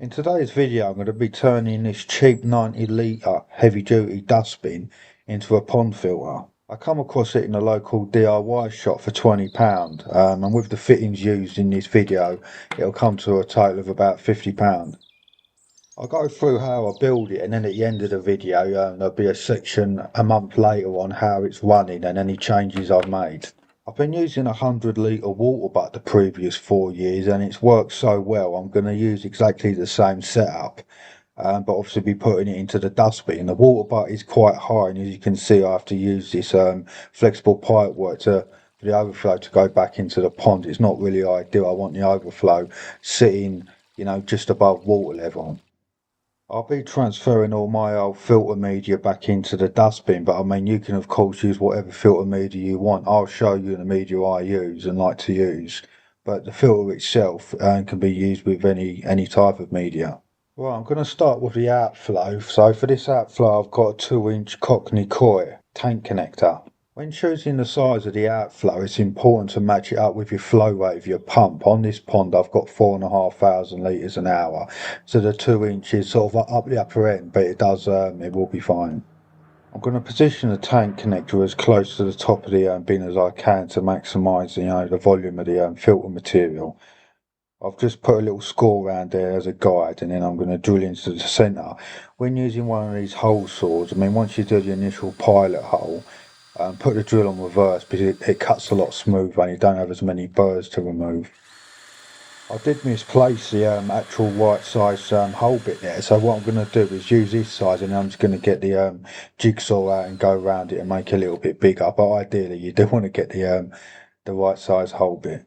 In today's video I'm going to be turning this cheap 90 litre heavy duty dustbin into a pond filter. I come across it in a local DIY shop for £20 and with the fittings used in this video it'll come to a total of about £50. I'll go through how I build it, and then at the end of the video there'll be a section a month later on how it's running and any changes I've made. I've been using a 100 litre water butt the previous 4 years and it's worked so well I'm going to use exactly the same setup, but obviously be putting it into the dustbin. The water butt is quite high, and as you can see I have to use this flexible pipe work for the overflow to go back into the pond. It's not really ideal. I want the overflow sitting, just above water level. I'll be transferring all my old filter media back into the dustbin, but I mean you can of course use whatever filter media you want. I'll show you the media I use and like to use, but the filter itself can be used with any type of media. Right, I'm going to start with the outflow. So for this outflow I've got a 2-inch Cockney coir tank connector. When choosing the size of the outflow, it's important to match it up with your flow rate of your pump. On this pond I've got 4,500 litres an hour, so the 2 inch is sort of up the upper end, but it will be fine. I'm going to position the tank connector as close to the top of the bin as I can to maximise the volume of the filter material. I've just put a little score around there as a guide, and then I'm going to drill into the centre. When using one of these hole saws, I mean once you do the initial pilot hole, put the drill on reverse because it cuts a lot smoother and you don't have as many burrs to remove. I did misplace the actual right size hole bit there, so what I'm going to do is use this size, and I'm just going to get the jigsaw out and go around it and make it a little bit bigger, but ideally you do want to get the right size hole bit.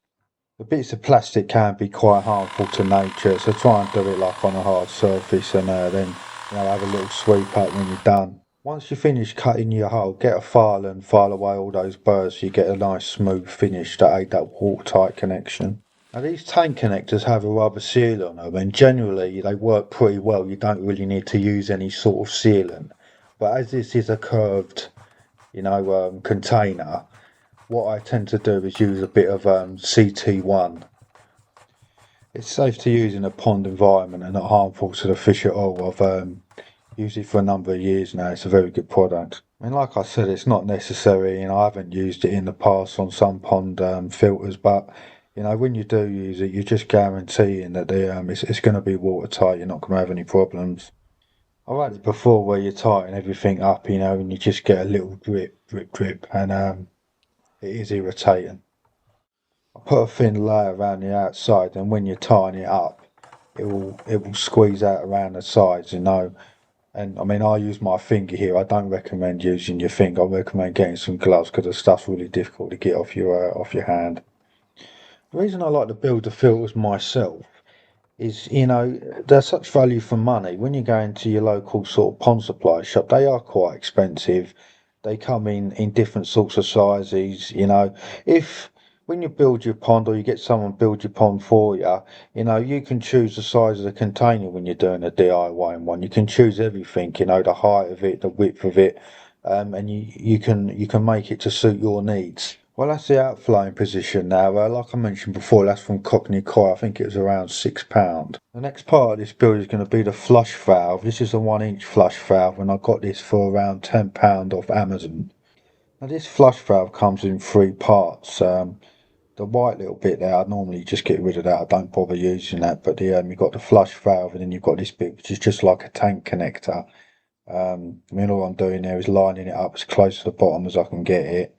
The bits of plastic can be quite harmful to nature, so try and do it like on a hard surface, and then have a little sweep up when you're done. Once you finish cutting your hole, get a file and file away all those burrs so you get a nice smooth finish to aid that watertight connection. Now these tank connectors have a rubber seal on them, and generally they work pretty well. You don't really need to use any sort of sealant, but as this is a curved container, what I tend to do is use a bit of CT1. It's safe to use in a pond environment and not harmful to the fish at all. I've used it for a number of years now. It's a very good product. I mean, like I said, it's not necessary, I haven't used it in the past on some pond filters, but when you do use it, you're just guaranteeing that it's going to be watertight. You're not going to have any problems. I've had it before where you tighten everything up, and you just get a little drip, drip, drip, and it is irritating. I put a thin layer around the outside, and when you tighten it up, it will squeeze out around the sides, And I mean, I use my finger here. I don't recommend using your finger. I recommend getting some gloves because the stuff's really difficult to get off your hand. The reason I like to build the filters myself is, they're such value for money. When you go into your local sort of pond supply shop, they are quite expensive. They come in different sorts of sizes. If when you build your pond, or you get someone build your pond for you, you can choose the size of the container when you're doing a DIY one. You can choose everything, the height of it, the width of it, and you can make it to suit your needs. Well, that's the outflowing position now. Like I mentioned before, that's from Cockney coir. I think it was around £6. The next part of this build is going to be the flush valve. This is a 1-inch flush valve, and I got this for around £10 off Amazon. Now this flush valve comes in 3 parts. The white little bit there, I normally just get rid of that. I don't bother using that. But you've got the flush valve, and then you've got this bit which is just like a tank connector. I mean, all I'm doing there is lining it up as close to the bottom as I can get it,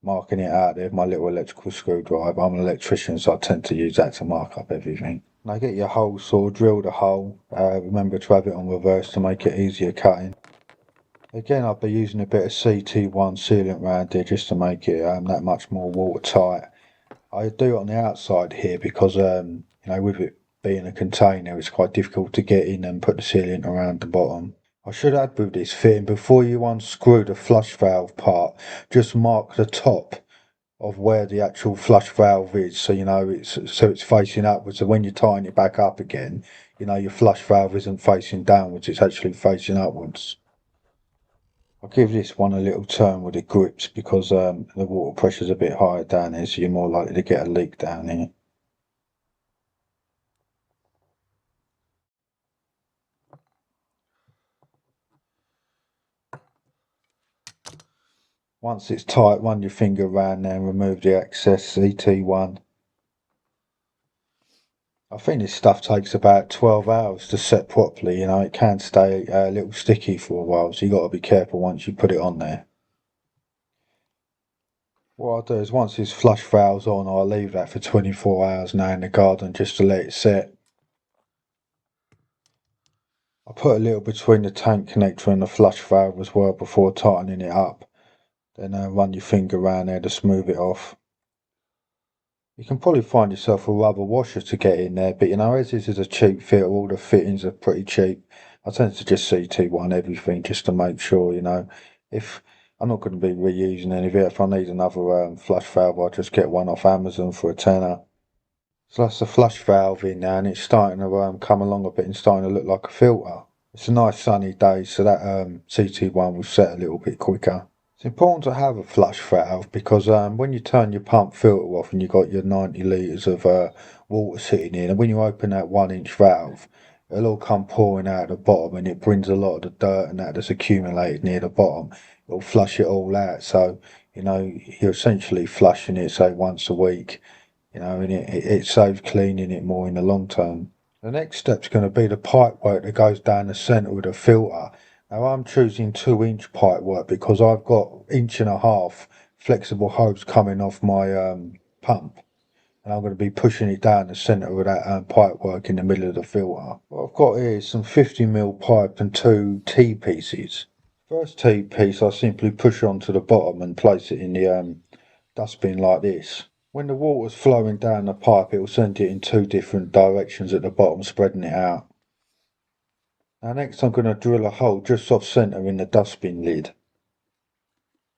marking it out there with my little electrical screwdriver. I'm an electrician, so I tend to use that to mark up everything. Now get your hole saw, drill the hole. Remember to have it on reverse to make it easier cutting. Again, I'll be using a bit of CT1 sealant around here just to make it that much more watertight. I do it on the outside here because with it being a container, it's quite difficult to get in and put the sealant around the bottom. I should add with this fitting, before you unscrew the flush valve part, just mark the top of where the actual flush valve is, so it's facing upwards. So when you tighten it back up again, your flush valve isn't facing downwards; it's actually facing upwards. I'll give this one a little turn with the grips because the water pressure's a bit higher down here, so you're more likely to get a leak down here. Once it's tight, run your finger around there and remove the excess CT1. I think this stuff takes about 12 hours to set properly, it can stay a little sticky for a while, so you got to be careful once you put it on there. What I'll do is once this flush valve's on, I'll leave that for 24 hours now in the garden just to let it set. I put a little between the tank connector and the flush valve as well before tightening it up. Then run your finger around there to smooth it off. You can probably find yourself a rubber washer to get in there, but as this is a cheap fit, all the fittings are pretty cheap. I tend to just CT1 everything just to make sure, if I'm not going to be reusing any of it. If I need another flush valve, I'll just get one off Amazon for a tenner. So that's the flush valve in now, and it's starting to come along a bit and starting to look like a filter. It's a nice sunny day, so that CT1 will set a little bit quicker. It's important to have a flush valve because when you turn your pump filter off and you've got your 90 litres of water sitting in, and when you open that 1-inch valve, it'll all come pouring out the bottom and it brings a lot of the dirt and that that's accumulated near the bottom. It'll flush it all out, so you're essentially flushing it, say, once a week, and it saves cleaning it more in the long term. The next step's going to be the pipe work that goes down the centre of the filter. Now I'm choosing 2-inch pipe work because I've got 1.5-inch flexible hose coming off my pump, and I'm going to be pushing it down the centre of that pipe work in the middle of the filter. What I've got here is some 50mm pipe and 2 T-pieces. First T-piece I simply push onto the bottom and place it in the dustbin like this. When the water's flowing down the pipe, it will send it in 2 different directions at the bottom, spreading it out. Now next I'm going to drill a hole just off centre in the dustbin lid.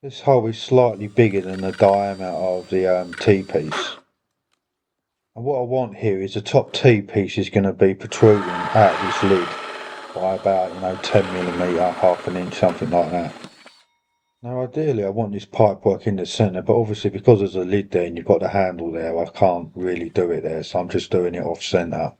This hole is slightly bigger than the diameter of the T-piece. And what I want here is the top T-piece is going to be protruding out of this lid by about 10mm, half an inch, something like that. Now ideally I want this pipe work in the centre, but obviously because there's a lid there and you've got the handle there, I can't really do it there, so I'm just doing it off centre.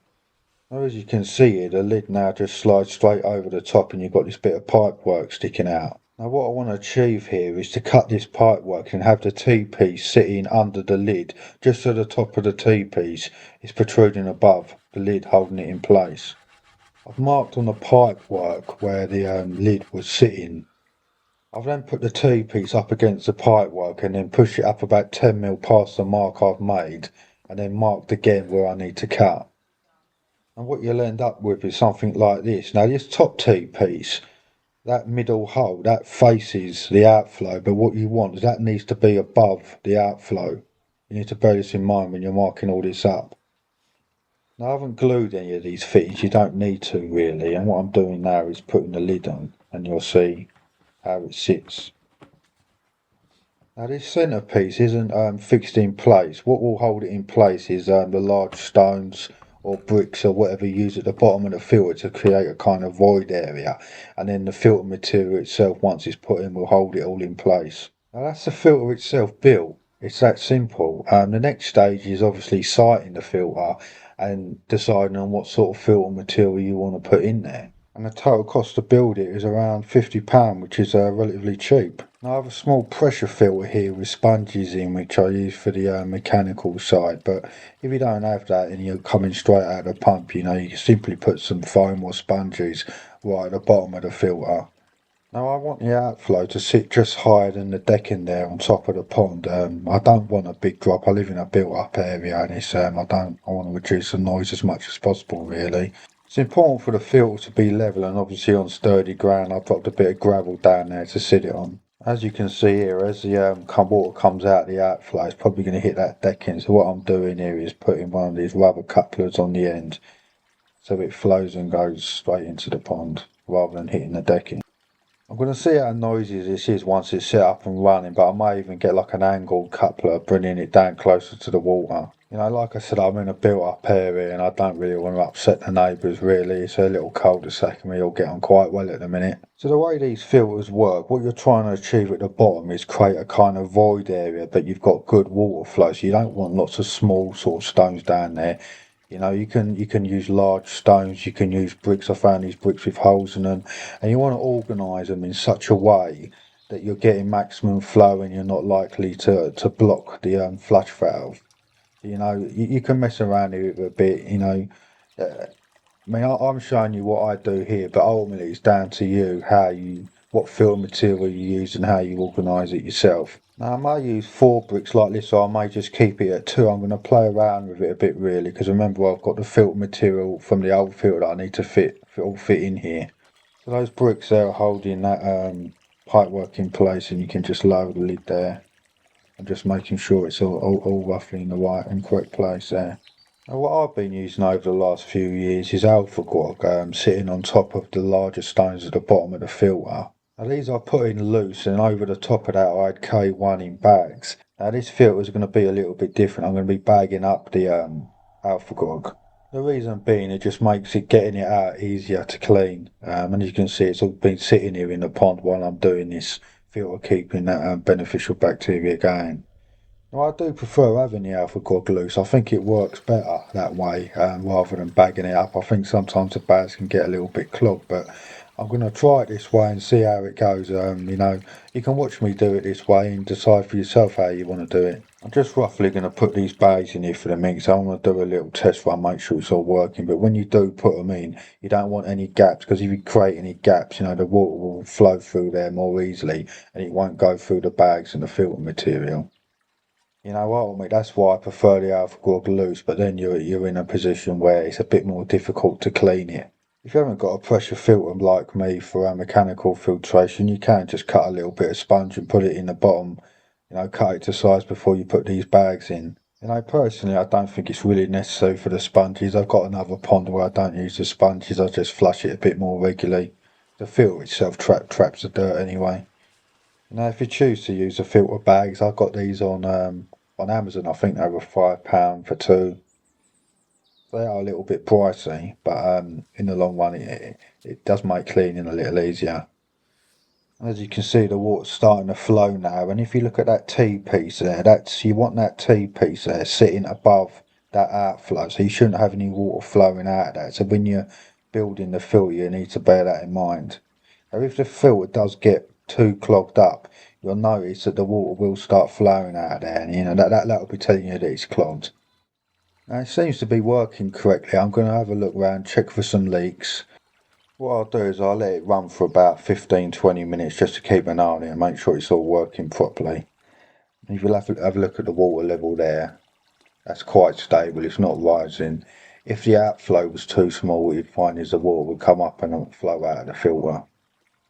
Now as you can see here, the lid now just slides straight over the top and you've got this bit of pipe work sticking out. Now what I want to achieve here is to cut this pipe work and have the T-piece sitting under the lid, just so the top of the T-piece is protruding above the lid, holding it in place. I've marked on the pipe work where the lid was sitting. I've then put the T-piece up against the pipe work and then push it up about 10mm past the mark I've made, and then marked again where I need to cut. And what you'll end up with is something like this. Now this top T-piece, that middle hole, that faces the outflow, but what you want is that needs to be above the outflow. You need to bear this in mind when you're marking all this up. Now I haven't glued any of these fittings, you don't need to really, and what I'm doing now is putting the lid on, and you'll see how it sits. Now this centre piece isn't fixed in place. What will hold it in place is the large stones or bricks or whatever you use at the bottom of the filter to create a kind of void area, and then the filter material itself, once it's put in, will hold it all in place. Now that's the filter itself built. It's that simple. The next stage is obviously sighting the filter and deciding on what sort of filter material you want to put in there. And the total cost to build it is around £50, which is relatively cheap. Now I have a small pressure filter here with sponges in, which I use for the mechanical side, but if you don't have that and you're coming straight out of the pump, you can simply put some foam or sponges right at the bottom of the filter. Now I want the outflow to sit just higher than the decking there on top of the pond. I don't want a big drop. I live in a built up area, and I want to reduce the noise as much as possible really. It's important for the filter to be level, and obviously on sturdy ground I've dropped a bit of gravel down there to sit it on. As you can see here, as the water comes out the outflow, it's probably going to hit that decking, so what I'm doing here is putting one of these rubber couplers on the end so it flows and goes straight into the pond rather than hitting the decking. I'm going to see how noisy this is once it's set up and running, but I may even get like an angled coupler, bringing it down closer to the water. Like I said, I'm in a built-up area and I don't really want to upset the neighbours really. It's a little cul-de-sac and we all get on quite well at the minute. So the way these filters work, what you're trying to achieve at the bottom is create a kind of void area, but you've got good water flow, so you don't want lots of small sort of stones down there. You can use large stones, you can use bricks. I found these bricks with holes in them, and you want to organise them in such a way that you're getting maximum flow and you're not likely to block the flush valve. You can mess around with it a bit, uh, I mean, I'm showing you what I do here, but ultimately it's down to you what fill material you use and how you organise it yourself. Now, I may use 4 bricks like this, or I may just keep it at 2. I'm going to play around with it a bit really, because remember I've got the filter material from the old filter that I need to fit in here. So those bricks there are holding that pipework in place, and you can just lower the lid there. I'm just making sure it's all roughly in the right and correct place there. Now, what I've been using over the last few years is outflow sitting on top of the larger stones at the bottom of the filter. Now these I put in loose, and over the top of that I had K1 in bags. Now this filter is going to be a little bit different. I'm going to be bagging up the outflow. The reason being, it just makes it getting it out easier to clean. And as you can see, it's all been sitting here in the pond while I'm doing this filter, keeping that beneficial bacteria going. Now, I do prefer having the outflow loose. I think it works better that way rather than bagging it up. I think sometimes the bags can get a little bit clogged, but I'm going to try it this way and see how it goes. You can watch me do it this way and decide for yourself how you want to do it. I'm just roughly going to put these bags in here for the minute. So I want to do a little test run, make sure it's all working. But when you do put them in, you don't want any gaps, because if you create any gaps, the water will flow through there more easily and it won't go through the bags and the filter material. You know what I mean? That's why I prefer the outflow loose, but then you're in a position where it's a bit more difficult to clean it. If you haven't got a pressure filter like me for our mechanical filtration, you can just cut a little bit of sponge and put it in the bottom, cut it to size before you put these bags in. Personally, I don't think it's really necessary for the sponges. I've got another pond where I don't use the sponges, I just flush it a bit more regularly. The filter itself traps the dirt anyway. Now, if you choose to use the filter bags, I've got these on Amazon. I think they were £5 for 2. They are a little bit pricey, but in the long run, it does make cleaning a little easier. As you can see, the water's starting to flow now, and if you look at that T piece there, you want that T piece there sitting above that outflow, so you shouldn't have any water flowing out of that. So when you're building the filter, you need to bear that in mind. Now, if the filter does get too clogged up, you'll notice that the water will start flowing out of there, and that'll be telling you that it's clogged. Now it seems to be working correctly. I'm going to have a look around, check for some leaks. What I'll do is I'll let it run for about 15-20 minutes just to keep an eye on it and make sure it's all working properly. If you'll have a look at the water level there, that's quite stable, it's not rising. If the outflow was too small, what you'd find is the water would come up and flow out of the filter.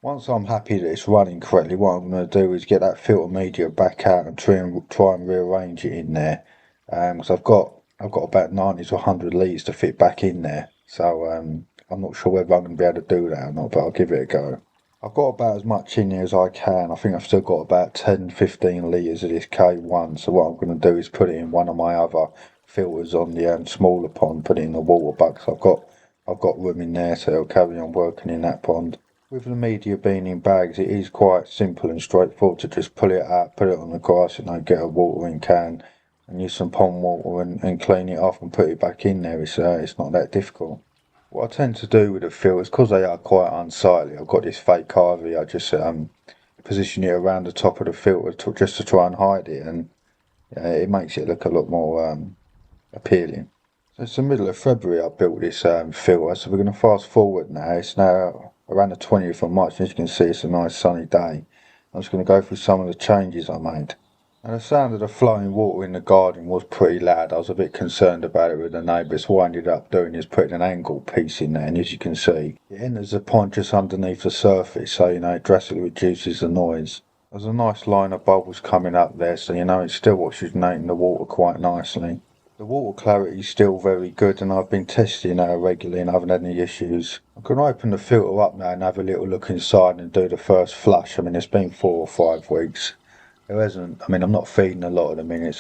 Once I'm happy that it's running correctly, what I'm going to do is get that filter media back out and try and rearrange it in there. Because I've got about 90 to 100 litres to fit back in there. So I'm not sure whether I'm going to be able to do that or not, but I'll give it a go. I've got about as much in here as I can. I think I've still got about 10-15 litres of this K1. So what I'm going to do is put it in one of my other filters on the smaller pond, put it in the water bucket. I've got room in there, so it'll carry on working in that pond. With the media being in bags, it is quite simple and straightforward to just pull it out, put it on the grass, get a watering can and use some pond water and clean it off and put it back in there. It's not that difficult. What I tend to do with the filters, because they are quite unsightly, I've got this fake ivy, I just position it around the top of the filter just to try and hide it, and it makes it look a lot more appealing. So it's the middle of February I built this filter, so we're going to fast forward now. It's now around the 20th of March, and as you can see, it's a nice sunny day. I'm just going to go through some of the changes I made. Now, the sound of the flowing water in the garden was pretty loud. I was a bit concerned about it with the neighbours. What I ended up doing is putting an angle piece in there, and as you can see, it enters the pond just underneath the surface, so it drastically reduces the noise. There's a nice line of bubbles coming up there, so it's still oxygenating the water quite nicely. The water clarity is still very good, and I've been testing it regularly and I haven't had any issues. I'm going to open the filter up now and have a little look inside and do the first flush. It's been 4 or 5 weeks. I'm not feeding a lot of them in.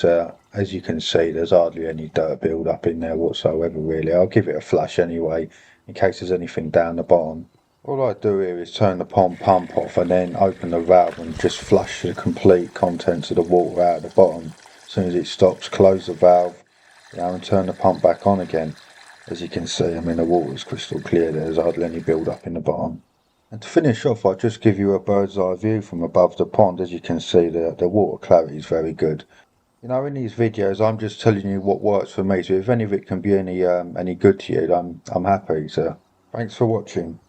As you can see, there's hardly any dirt build up in there whatsoever really. I'll give it a flush anyway, in case there's anything down the bottom. All I do here is turn the pond pump off and then open the valve and just flush the complete contents of the water out of the bottom. As soon as it stops, close the valve, and turn the pump back on again. As you can see, the water is crystal clear. There's hardly any build up in the bottom. And to finish off, I'll just give you a bird's eye view from above the pond. As you can see, the water clarity is very good. You know, in these videos, I'm just telling you what works for me. So if any of it can be any good to you, I'm happy. So thanks for watching.